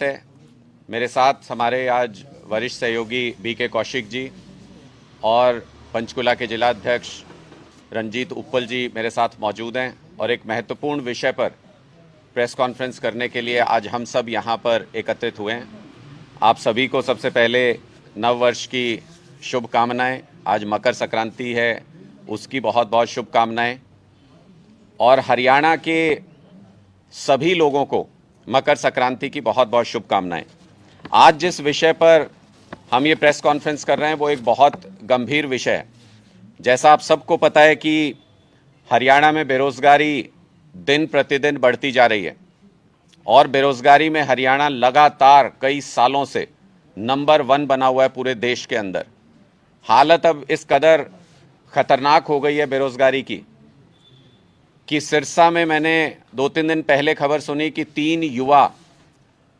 है। मेरे साथ हमारे आज वरिष्ठ सहयोगी बीके कौशिक जी और पंचकुला के जिलाध्यक्ष रंजीत उप्पल जी मेरे साथ मौजूद हैं और एक महत्वपूर्ण विषय पर प्रेस कॉन्फ्रेंस करने के लिए आज हम सब यहाँ पर एकत्रित हुए हैं। आप सभी को सबसे पहले नव वर्ष की शुभकामनाएं। आज मकर संक्रांति है, उसकी बहुत बहुत शुभकामनाएं। और हरियाणा के सभी लोगों को मकर संक्रांति की बहुत बहुत शुभकामनाएं। आज जिस विषय पर हम ये प्रेस कॉन्फ्रेंस कर रहे हैं वो एक बहुत गंभीर विषय है। जैसा आप सबको पता है कि हरियाणा में बेरोजगारी दिन प्रतिदिन बढ़ती जा रही है और बेरोजगारी में हरियाणा लगातार कई सालों से नंबर 1 बना हुआ है पूरे देश के अंदर। हालत अब इस कदर खतरनाक हो गई है बेरोजगारी की कि सिरसा में मैंने 2-3 दिन पहले खबर सुनी कि 3 युवा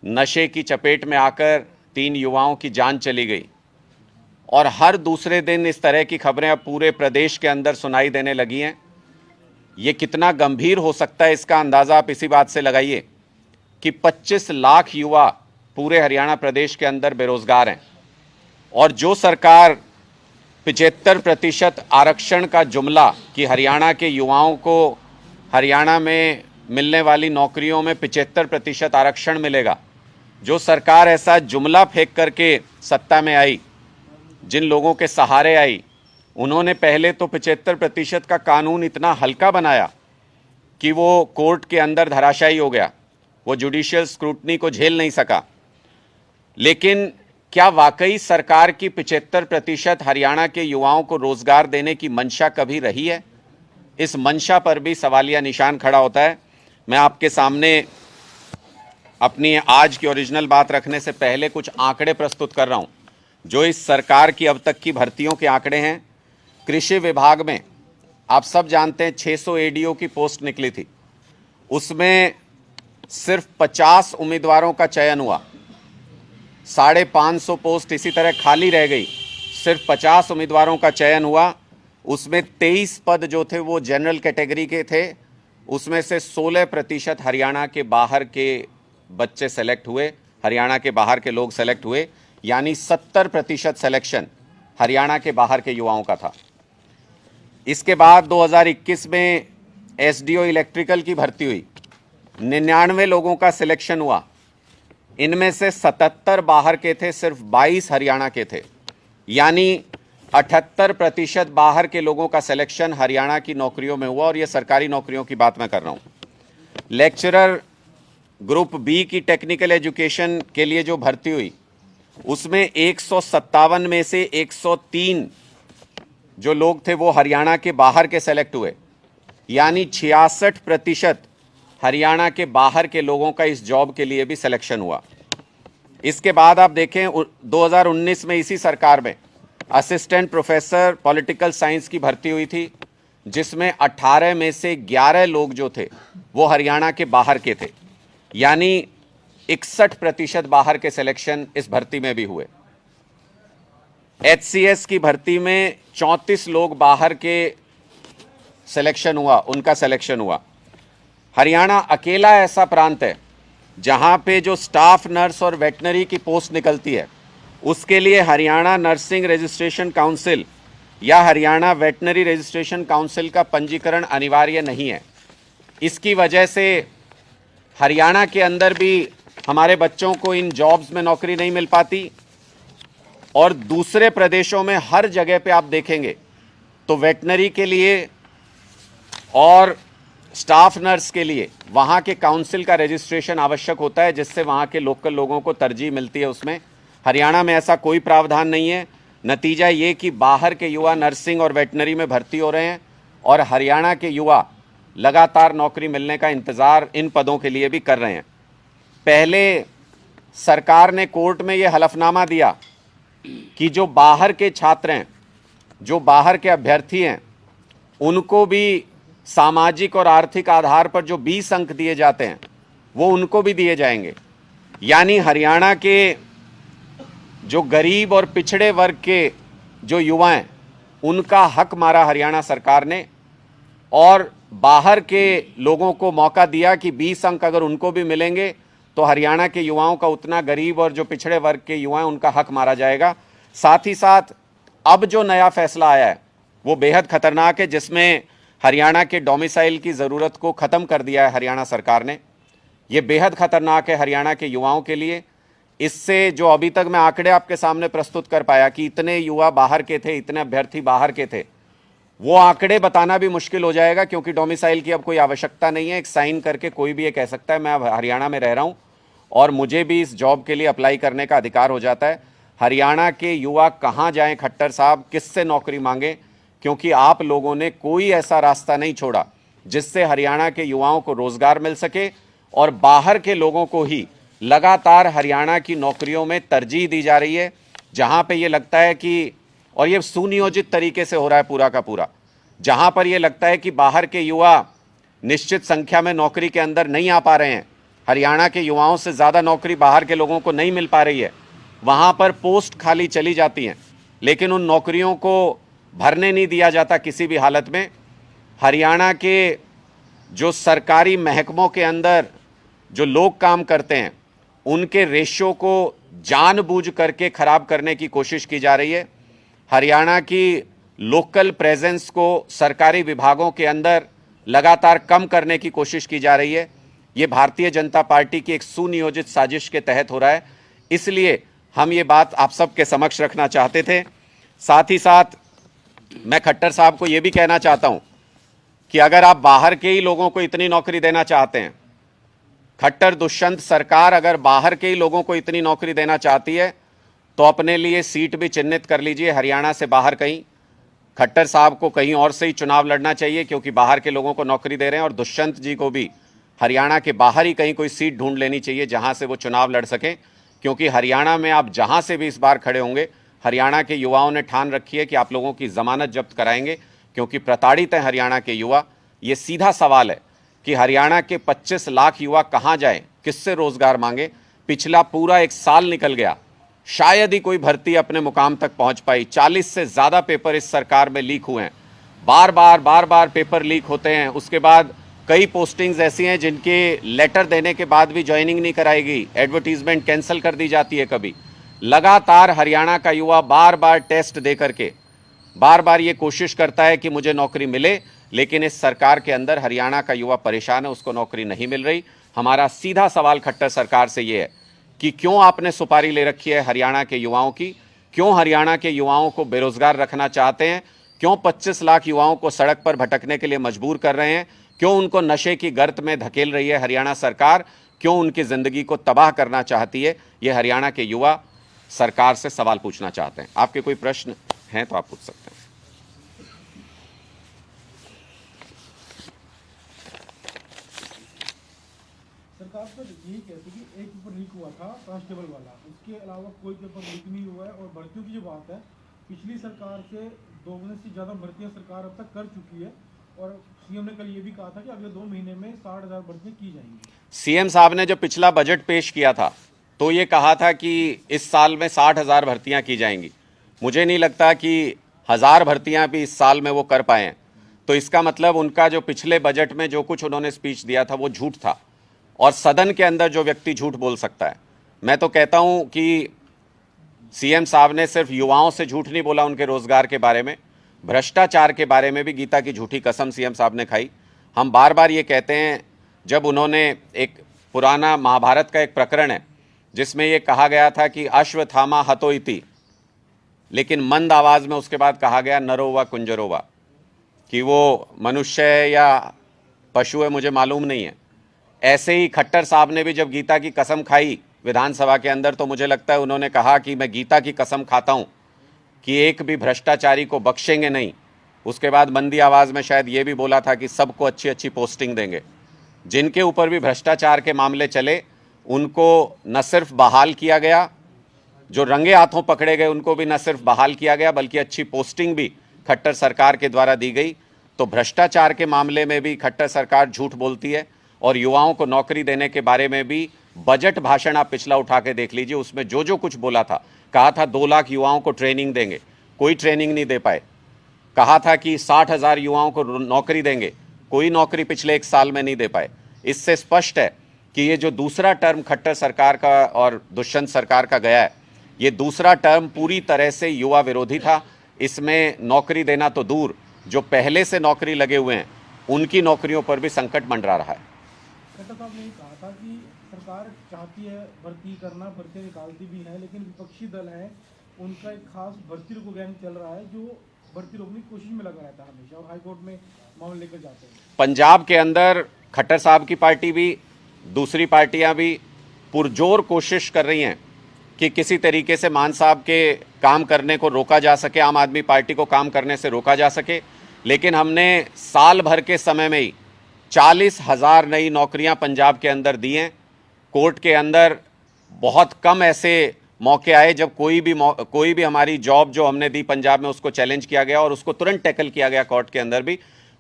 नशे की चपेट में आकर 3 युवाओं की जान चली गई। और हर दूसरे दिन इस तरह की खबरें अब पूरे प्रदेश के अंदर सुनाई देने लगी हैं। ये कितना गंभीर हो सकता है इसका अंदाज़ा आप इसी बात से लगाइए कि 25 लाख युवा पूरे हरियाणा प्रदेश के अंदर बेरोजगार हैं। और जो सरकार 75% आरक्षण का जुमला कि हरियाणा के युवाओं को हरियाणा में मिलने वाली नौकरियों में 75% आरक्षण मिलेगा, जो सरकार ऐसा जुमला फेंक करके सत्ता में आई, जिन लोगों के सहारे आई, उन्होंने पहले तो 75% का कानून इतना हल्का बनाया कि वो कोर्ट के अंदर धराशायी हो गया, वो जुडिशियल स्क्रूटनी को झेल नहीं सका। लेकिन क्या वाकई सरकार की 75% हरियाणा के युवाओं को रोजगार देने की मंशा कभी रही है? इस मंशा पर भी सवालिया निशान खड़ा होता है। मैं आपके सामने अपनी आज की ओरिजिनल बात रखने से पहले कुछ आंकड़े प्रस्तुत कर रहा हूं, जो इस सरकार की अब तक की भर्तियों के आंकड़े हैं। कृषि विभाग में आप सब जानते हैं 600 एडीओ की पोस्ट निकली थी, उसमें सिर्फ 50 उम्मीदवारों का चयन हुआ। 550 पोस्ट इसी तरह खाली रह गई, सिर्फ 50 उम्मीदवारों का चयन हुआ। उसमें 23 पद जो थे वो जनरल कैटेगरी के थे, उसमें से 16% हरियाणा के बाहर के बच्चे सेलेक्ट हुए, हरियाणा के बाहर के लोग सेलेक्ट हुए, यानी 70% सिलेक्शन हरियाणा के बाहर के युवाओं का था। इसके बाद 2021 में एसडीओ इलेक्ट्रिकल की भर्ती हुई, 99 लोगों का सिलेक्शन हुआ। इनमें से 77 बाहर के थे, सिर्फ 22 हरियाणा के थे, यानी 78% बाहर के लोगों का सिलेक्शन हरियाणा की नौकरियों में हुआ। और ये सरकारी नौकरियों की बात मैं कर रहा हूं। लेक्चरर ग्रुप बी की टेक्निकल एजुकेशन के लिए जो भर्ती हुई, उसमें 157 में से 103 जो लोग थे वो हरियाणा के बाहर के सेलेक्ट हुए, यानी 66% हरियाणा के बाहर के लोगों का इस जॉब के लिए भी सिलेक्शन हुआ। इसके बाद आप देखें 2019 में इसी सरकार में असिस्टेंट प्रोफेसर पॉलिटिकल साइंस की भर्ती हुई थी, जिसमें 18 में से 11 लोग जो थे वो हरियाणा के बाहर के थे, यानी 61% बाहर के सिलेक्शन इस भर्ती में भी हुए। एचसीएस की भर्ती में 34 लोग बाहर के सिलेक्शन हुआ, उनका सिलेक्शन हुआ। हरियाणा अकेला ऐसा प्रांत है जहां पे जो स्टाफ नर्स और वेटनरी की पोस्ट निकलती है, उसके लिए हरियाणा नर्सिंग रजिस्ट्रेशन काउंसिल या हरियाणा वेटनरी रजिस्ट्रेशन काउंसिल का पंजीकरण अनिवार्य नहीं है। इसकी वजह से हरियाणा के अंदर भी हमारे बच्चों को इन जॉब्स में नौकरी नहीं मिल पाती। और दूसरे प्रदेशों में हर जगह पे आप देखेंगे तो वेटनरी के लिए और स्टाफ नर्स के लिए वहाँ के काउंसिल का रजिस्ट्रेशन आवश्यक होता है, जिससे वहाँ के लोकल लोगों को तरजीह मिलती है उसमें। हरियाणा में ऐसा कोई प्रावधान नहीं है। नतीजा ये कि बाहर के युवा नर्सिंग और वेटनरी में भर्ती हो रहे हैं और हरियाणा के युवा लगातार नौकरी मिलने का इंतज़ार इन पदों के लिए भी कर रहे हैं। पहले सरकार ने कोर्ट में ये हलफनामा दिया कि जो बाहर के छात्र हैं, जो बाहर के अभ्यर्थी हैं, उनको भी सामाजिक और आर्थिक आधार पर जो 20 अंक दिए जाते हैं वो उनको भी दिए जाएंगे। यानी हरियाणा के जो गरीब और पिछड़े वर्ग के जो युवा हैं उनका हक मारा हरियाणा सरकार ने और बाहर के लोगों को मौका दिया कि 20 अंक अगर उनको भी मिलेंगे तो हरियाणा के युवाओं का उतना गरीब और जो पिछड़े वर्ग के युवा हैं उनका हक मारा जाएगा। साथ ही साथ अब जो नया फैसला आया है वो बेहद खतरनाक है, जिसमें हरियाणा के डोमिसाइल की ज़रूरत को ख़त्म कर दिया है हरियाणा सरकार ने। ये बेहद खतरनाक है हरियाणा के युवाओं के लिए। इससे जो अभी तक मैं आंकड़े आपके सामने प्रस्तुत कर पाया कि इतने युवा बाहर के थे, इतने अभ्यर्थी बाहर के थे, वो आंकड़े बताना भी मुश्किल हो जाएगा, क्योंकि डोमिसाइल की अब कोई आवश्यकता नहीं है। एक साइन करके कोई भी ये कह सकता है मैं अब हरियाणा में रह रहा हूँ और मुझे भी इस जॉब के लिए अप्लाई करने का अधिकार हो जाता है। हरियाणा के युवा कहाँ जाएं खट्टर साहब, किससे नौकरी मांगे, क्योंकि आप लोगों ने कोई ऐसा रास्ता नहीं छोड़ा जिससे हरियाणा के युवाओं को रोजगार मिल सके, और बाहर के लोगों को ही लगातार हरियाणा की नौकरियों में तरजीह दी जा रही है, जहां पे ये लगता है कि, और ये सुनियोजित तरीके से हो रहा है पूरा का पूरा, जहां पर ये लगता है कि बाहर के युवा निश्चित संख्या में नौकरी के अंदर नहीं आ पा रहे हैं, हरियाणा के युवाओं से ज़्यादा नौकरी बाहर के लोगों को नहीं मिल पा रही है, वहां पर पोस्ट खाली चली जाती हैं, लेकिन उन नौकरियों को भरने नहीं दिया जाता किसी भी हालत में। हरियाणा के जो सरकारी महकमों के अंदर जो लोग काम करते हैं उनके रेशो को जानबूझ करके खराब करने की कोशिश की जा रही है। हरियाणा की लोकल प्रेजेंस को सरकारी विभागों के अंदर लगातार कम करने की कोशिश की जा रही है। ये भारतीय जनता पार्टी की एक सुनियोजित साजिश के तहत हो रहा है, इसलिए हम ये बात आप सबके समक्ष रखना चाहते थे। साथ ही साथ मैं खट्टर साहब को ये भी कहना चाहता हूं कि अगर आप बाहर के ही लोगों को इतनी नौकरी देना चाहते हैं, खट्टर दुष्यंत सरकार अगर बाहर के ही लोगों को इतनी नौकरी देना चाहती है, तो अपने लिए सीट भी चिन्हित कर लीजिए हरियाणा से बाहर कहीं। खट्टर साहब को कहीं और से ही चुनाव लड़ना चाहिए, क्योंकि बाहर के लोगों को नौकरी दे रहे हैं, और दुष्यंत जी को भी हरियाणा के बाहर ही कहीं कोई सीट ढूंढ लेनी चाहिए जहां से वो चुनाव लड़ सकें, क्योंकि हरियाणा में आप जहां से भी इस बार खड़े होंगे, हरियाणा के युवाओं ने ठान रखी है कि आप लोगों की जमानत जब्त कराएंगे, क्योंकि प्रताड़ित हैं हरियाणा के युवा। ये सीधा सवाल है कि हरियाणा के 25 लाख युवा कहाँ जाएं, किससे रोजगार मांगे। पिछला पूरा एक साल निकल गया, शायद ही कोई भर्ती अपने मुकाम तक पहुंच पाई। 40 से ज़्यादा पेपर इस सरकार में लीक हुए हैं, बार बार पेपर लीक होते हैं। उसके बाद कई पोस्टिंग्स ऐसी हैं जिनके लेटर देने के बाद भी ज्वाइनिंग नहीं कराएगी, एडवर्टीजमेंट कैंसिल कर दी जाती है कभी। लगातार हरियाणा का युवा बार बार टेस्ट दे करके बार बार ये कोशिश करता है कि मुझे नौकरी मिले, लेकिन इस सरकार के अंदर हरियाणा का युवा परेशान है, उसको नौकरी नहीं मिल रही। हमारा सीधा सवाल खट्टर सरकार से ये है कि क्यों आपने सुपारी ले रखी है हरियाणा के युवाओं की, क्यों हरियाणा के युवाओं को बेरोजगार रखना चाहते हैं, क्यों 25 लाख युवाओं को सड़क पर भटकने के लिए मजबूर कर रहे हैं, क्यों उनको नशे की गर्त में धकेल रही है हरियाणा सरकार, क्यों उनकी ज़िंदगी को तबाह करना चाहती है। ये हरियाणा के युवा सरकार से सवाल पूछना चाहते हैं। आपके कोई प्रश्न हैं तो आप पूछ सकते हैं। सरकार पर यही कहती है कि एक पेपर लीक हुआ था कांस्टेबल वाला, उसके अलावा कोई पेपर लीक नहीं हुआ है। और भर्तियों की जो बात है, पिछली सरकार से 2 गुने से ज़्यादा भर्तियां सरकार अब तक कर चुकी है, और सीएम ने कल ये भी कहा था कि अगले 2 महीने में 60,000 भर्तियां की जाएंगी। सीएम साहब ने जब पिछला बजट पेश किया था तो ये कहा था कि इस साल में 60,000 भर्तियां की जाएंगी। मुझे नहीं लगता कि 1000 भर्तियां भी इस साल में वो कर पाए हैं। तो इसका मतलब उनका जो पिछले बजट में जो कुछ उन्होंने स्पीच दिया था वो झूठ था, और सदन के अंदर जो व्यक्ति झूठ बोल सकता है, मैं तो कहता हूं कि सीएम साहब ने सिर्फ युवाओं से झूठ नहीं बोला, उनके रोजगार के बारे में, भ्रष्टाचार के बारे में भी गीता की झूठी कसम सीएम साहब ने खाई। हम बार बार ये कहते हैं, जब उन्होंने एक पुराना महाभारत का एक प्रकरण है जिसमें ये कहा गया था कि अश्वत्थामा हतो इति, लेकिन मंद आवाज में उसके बाद कहा गया नरोवा कुंजरोवा, कि वो मनुष्य है या पशु है मुझे मालूम नहीं है। ऐसे ही खट्टर साहब ने भी जब गीता की कसम खाई विधानसभा के अंदर, तो मुझे लगता है उन्होंने कहा कि मैं गीता की कसम खाता हूं कि एक भी भ्रष्टाचारी को बख्शेंगे नहीं। उसके बाद मंदी आवाज में शायद ये भी बोला था कि सबको अच्छी अच्छी पोस्टिंग देंगे। जिनके ऊपर भी भ्रष्टाचार के मामले चले उनको न सिर्फ बहाल किया गया, जो रंगे हाथों पकड़े गए उनको भी न सिर्फ बहाल किया गया बल्कि अच्छी पोस्टिंग भी खट्टर सरकार के द्वारा दी गई। तो भ्रष्टाचार के मामले में भी खट्टर सरकार झूठ बोलती है, और युवाओं को नौकरी देने के बारे में भी बजट भाषण आप पिछला उठा के देख लीजिए, उसमें जो जो कुछ बोला था, कहा था 2 लाख युवाओं को ट्रेनिंग देंगे, कोई ट्रेनिंग नहीं दे पाए। कहा था कि 60,000 युवाओं को नौकरी देंगे, कोई नौकरी पिछले 1 साल में नहीं दे पाए। इससे स्पष्ट है कि ये जो दूसरा टर्म खट्टर सरकार का और दुष्यंत सरकार का गया है, ये दूसरा टर्म पूरी तरह से युवा विरोधी था। इसमें नौकरी देना तो दूर, जो पहले से नौकरी लगे हुए हैं उनकी नौकरियों पर भी संकट मंडरा रहा है। खट्टर साहब ने कहा था कि सरकार चाहती है भर्ती करना, भर्ती निकालती भी है, लेकिन विपक्षी दल है उनका एक खास भर्ती रोको गैंग चल रहा है जो भर्ती रोकने की कोशिश में लगा रहता है हमेशा, और हाईकोर्ट में मामले लेकर जाते हैं। पंजाब के अंदर खट्टर साहब की पार्टी भी, दूसरी पार्टियां भी पुरजोर कोशिश कर रही हैं कि किसी तरीके से मान साहब के काम करने को रोका जा सके, आम आदमी पार्टी को काम करने से रोका जा सके। लेकिन हमने साल भर के समय में ही 40,000 नई नौकरियां पंजाब के अंदर दी हैं। कोर्ट के अंदर बहुत कम ऐसे मौके आए जब कोई भी हमारी जॉब जो हमने दी पंजाब में उसको चैलेंज किया गया और उसको तुरंत टैकल किया गया कोर्ट के अंदर भी।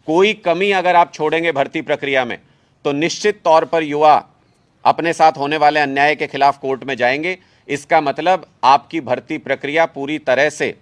कोई कमी अगर आप छोड़ेंगे भर्ती प्रक्रिया में तो निश्चित तौर पर युवा अपने साथ होने वाले अन्याय के खिलाफ कोर्ट में जाएंगे। इसका मतलब आपकी भर्ती प्रक्रिया पूरी तरह से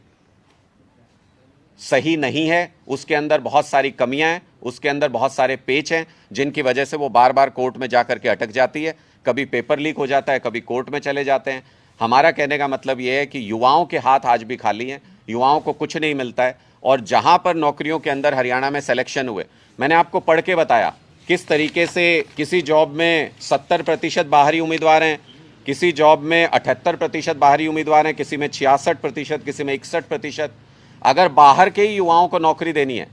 सही नहीं है, उसके अंदर बहुत सारी कमियां हैं, उसके अंदर बहुत सारे पेच हैं जिनकी वजह से वो बार बार कोर्ट में जाकर के अटक जाती है। कभी पेपर लीक हो जाता है, कभी कोर्ट में चले जाते हैं। हमारा कहने का मतलब ये है कि युवाओं के हाथ आज भी खाली हैं, युवाओं को कुछ नहीं मिलता है। और जहां पर नौकरियों के अंदर हरियाणा में सिलेक्शन हुए, मैंने आपको पढ़ के बताया किस तरीके से किसी जॉब में 70% बाहरी उम्मीदवार हैं, किसी जॉब में 78% बाहरी उम्मीदवार हैं, किसी में 66%, किसी में 61%। अगर बाहर के ही युवाओं को नौकरी देनी है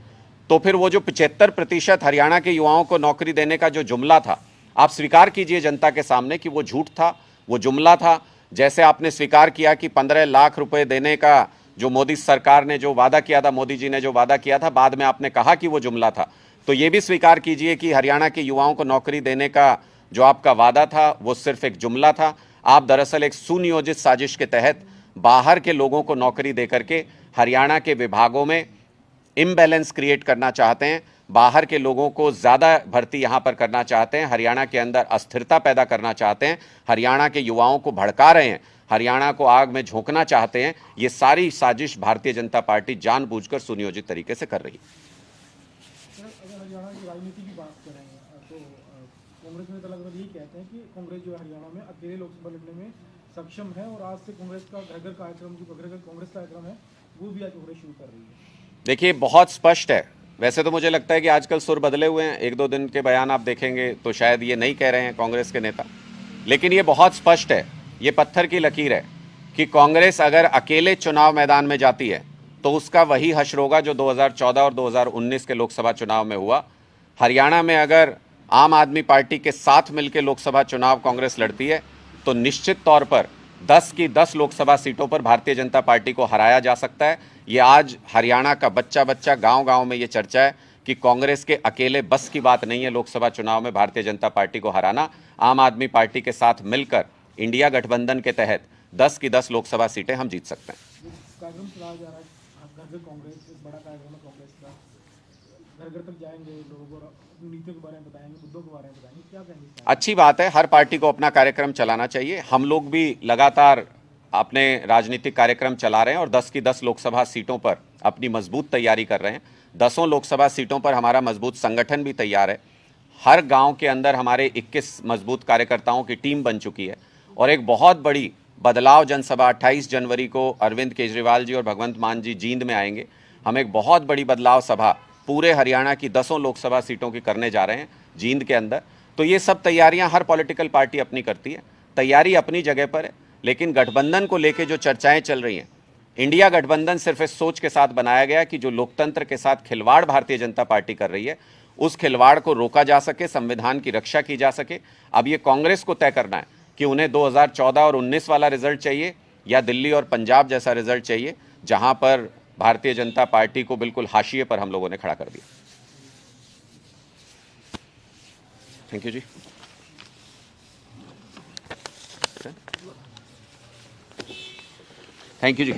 तो फिर वो जो 75% हरियाणा के युवाओं को नौकरी देने का जो जुमला था, आप स्वीकार कीजिए जनता के सामने कि वो झूठ था, वो जुमला था। जैसे आपने स्वीकार किया कि 15 लाख रुपए देने का जो मोदी सरकार ने जो वादा किया था, मोदी जी ने जो वादा किया था, बाद में आपने कहा कि वो जुमला था। तो ये भी स्वीकार कीजिए कि हरियाणा के युवाओं को नौकरी देने का जो आपका वादा था वो सिर्फ एक जुमला था। आप दरअसल एक सुनियोजित साजिश के तहत बाहर के लोगों को नौकरी देकर के हरियाणा के विभागों में इम्बैलेंस क्रिएट करना चाहते हैं, बाहर के लोगों को ज़्यादा भर्ती यहाँ पर करना चाहते हैं, हरियाणा के अंदर अस्थिरता पैदा करना चाहते हैं, हरियाणा के युवाओं को भड़का रहे हैं, हरियाणा को आग में झोंकना चाहते हैं। ये सारी साजिश भारतीय जनता पार्टी जानबूझकर सुनियोजित तरीके से कर रही है। अगर हरियाणा की राजनीति की बात करें तो कांग्रेस नेता लगभग यही कहते हैं कि कांग्रेस जो हरियाणा में अकेले लोकसभा लड़ने में सक्षम है, और आज से कांग्रेस का घर घर कार्यक्रम, जो घर घर कांग्रेस कार्यक्रम है, वो भी आज कांग्रेस शुरू कर रही है। देखिए, बहुत स्पष्ट है। वैसे तो मुझे लगता है कि आजकल सुर बदले हुए हैं, एक दो दिन के बयान आप देखेंगे तो शायद ये नहीं कह रहे हैं कांग्रेस के नेता, लेकिन ये बहुत स्पष्ट है, ये पत्थर की लकीर है कि कांग्रेस अगर अकेले चुनाव मैदान में जाती है तो उसका वही हश्र होगा जो 2014 और 2019 के लोकसभा चुनाव में हुआ। हरियाणा में अगर आम आदमी पार्टी के साथ मिलकर लोकसभा चुनाव कांग्रेस लड़ती है तो निश्चित तौर पर 10 की 10 लोकसभा सीटों पर भारतीय जनता पार्टी को हराया जा सकता है। ये आज हरियाणा का बच्चा बच्चा गांव-गांव में ये चर्चा है कि कांग्रेस के अकेले बस की बात नहीं है लोकसभा चुनाव में भारतीय जनता पार्टी को हराना। आम आदमी पार्टी के साथ मिलकर इंडिया गठबंधन के तहत 10 की 10 लोकसभा सीटें हम जीत सकते हैं। कार्यक्रम चलाया जा रहा है, घर घर कांग्रेस, एक बड़ा कार्यक्रम है कांग्रेस का, घर घर तक जाएंगे, लोगों को अपनी नीतियों के बारे में बताएंगे, मुद्दों के बारे में बताएंगे, क्या कहेंगे? अच्छी बात है, हर पार्टी को अपना कार्यक्रम चलाना चाहिए। हम लोग भी लगातार अपने राजनीतिक कार्यक्रम चला रहे हैं और 10 की 10 लोकसभा सीटों पर अपनी मजबूत तैयारी कर रहे हैं। 10 लोकसभा सीटों पर हमारा मजबूत संगठन भी तैयार है। हर गांव के अंदर हमारे 21 मजबूत कार्यकर्ताओं की टीम बन चुकी है और एक बहुत बड़ी बदलाव जनसभा 28 जनवरी को अरविंद केजरीवाल जी और भगवंत मान जी जींद में आएंगे। हम एक बहुत बड़ी बदलाव सभा पूरे हरियाणा की 10 लोकसभा सीटों की करने जा रहे हैं जींद के अंदर। तो ये सब तैयारियां हर पॉलिटिकल पार्टी अपनी करती है, तैयारी अपनी जगह पर है। लेकिन गठबंधन को लेकर जो चर्चाएं चल रही हैं, इंडिया गठबंधन सिर्फ इस सोच के साथ बनाया गया कि जो लोकतंत्र के साथ खिलवाड़ भारतीय जनता पार्टी कर रही है उस खिलवाड़ को रोका जा सके, संविधान की रक्षा की जा सके। अब ये कांग्रेस को तय करना है कि उन्हें 2014 और 19 वाला रिजल्ट चाहिए या दिल्ली और पंजाब जैसा रिजल्ट चाहिए जहां पर भारतीय जनता पार्टी को बिल्कुल हाशिए पर हम लोगों ने खड़ा कर दिया। थैंक यू जी। Thank you ji.